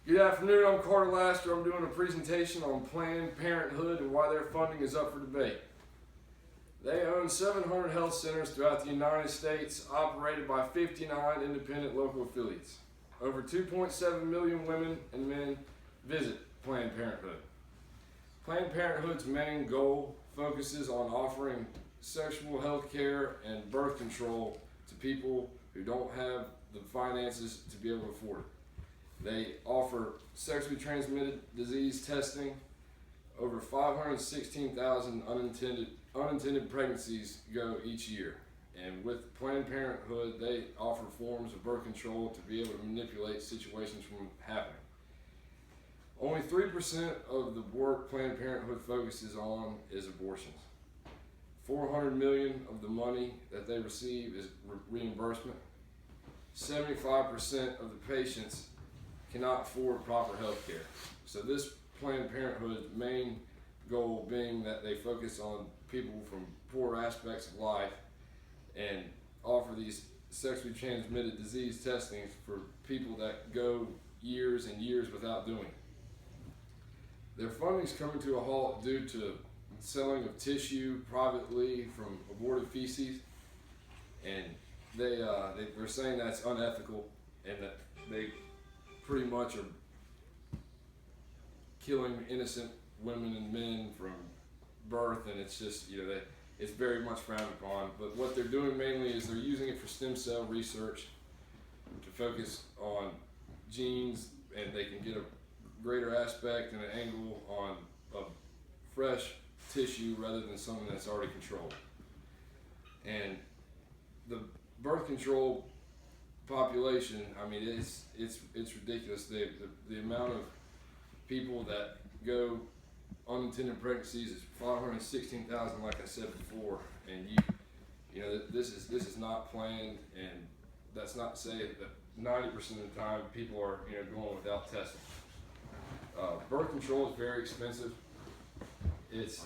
Good afternoon, I'm Carter Lassiter. I'm doing a presentation on Planned Parenthood and why their funding is up for debate. They own 700 health centers throughout the United States, operated by 59 independent local affiliates. Over 2.7 million women and men visit Planned Parenthood. Planned Parenthood's main goal focuses on offering sexual health care and birth control to people who don't have the finances to be able to afford it. They offer sexually transmitted disease testing. Over 516,000 unintended pregnancies go each year. And with Planned Parenthood, they offer forms of birth control to be able to manipulate situations from happening. Only 3% of the work Planned Parenthood focuses on is abortions. $400 million of the money that they receive is reimbursement. 75% of the patients cannot afford proper health care. So this Planned Parenthood's main goal being that they focus on people from poor aspects of life and offer these sexually transmitted disease testings for people that go years and years without doing it. Their funding is coming to a halt due to selling of tissue privately from aborted feces, and they're saying that's unethical and that they pretty much are killing innocent women and men from birth, and it's just, it's very much frowned upon. But what they're doing mainly is they're using it for stem cell research to focus on genes, and they can get a greater aspect and an angle on a fresh tissue rather than something that's already controlled. And the birth control population, it's ridiculous. The amount of people that go unintended pregnancies is 516,000, like I said before, and this is not planned, and that's not to say that 90% of the time people are going without testing. Birth control is very expensive. It's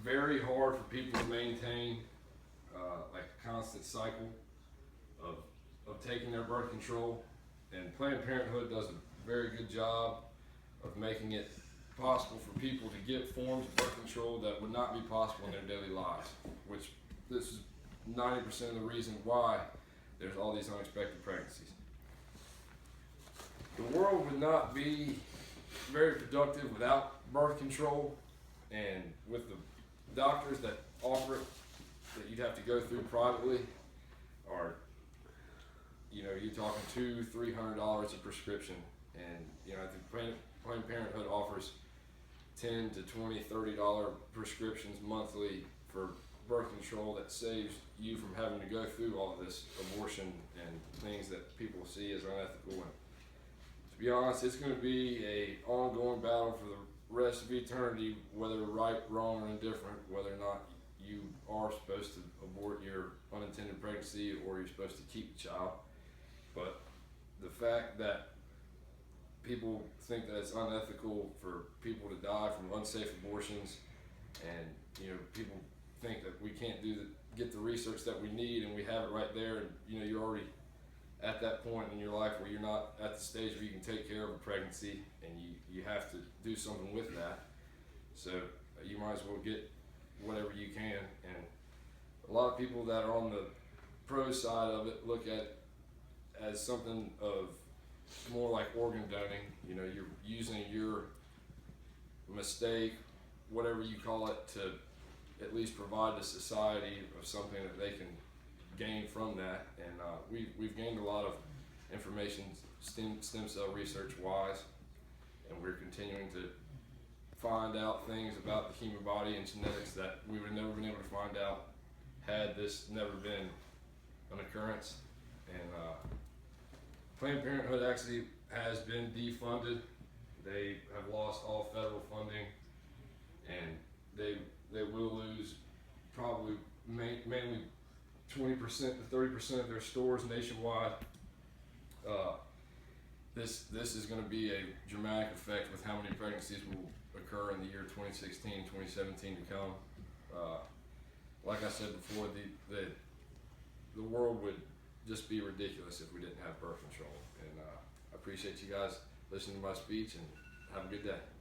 very hard for people to maintain like a constant cycle of taking their birth control, and Planned Parenthood does a very good job of making it possible for people to get forms of birth control that would not be possible in their daily lives, which this is 90% of the reason why there's all these unexpected pregnancies. The world would not be very productive without birth control, and with the doctors that offer it that you'd have to go through privately, or you're talking $200-300 a prescription, and I think Planned Parenthood offers $10 to $20, $30 prescriptions monthly for birth control that saves you from having to go through all of this abortion and things that people see as unethical. And to be honest, it's going to be an ongoing battle for the rest of eternity, whether right, wrong, or indifferent, whether or not you are supposed to abort your unintended pregnancy or you're supposed to keep the child. But the fact that people think that it's unethical for people to die from unsafe abortions, and people think that we can't get the research that we need, and we have it right there, and you're already at that point in your life where you're not at the stage where you can take care of a pregnancy, and you have to do something with that. So you might as well get whatever you can. And a lot of people that are on the pro side of it look at as something of more like organ donating. You're using your mistake, whatever you call it, to at least provide the society of something that they can gain from that. And we've gained a lot of information stem cell research wise, and we're continuing to find out things about the human body and genetics that we would have never been able to find out had this never been an occurrence. And Planned Parenthood actually has been defunded. They have lost all federal funding, and they will lose probably mainly 20% to 30% of their stores nationwide. This is going to be a dramatic effect with how many pregnancies will occur in the year 2016, 2017 to come. Like I said before, the world would just be ridiculous if we didn't have birth control. And I appreciate you guys listening to my speech, and have a good day.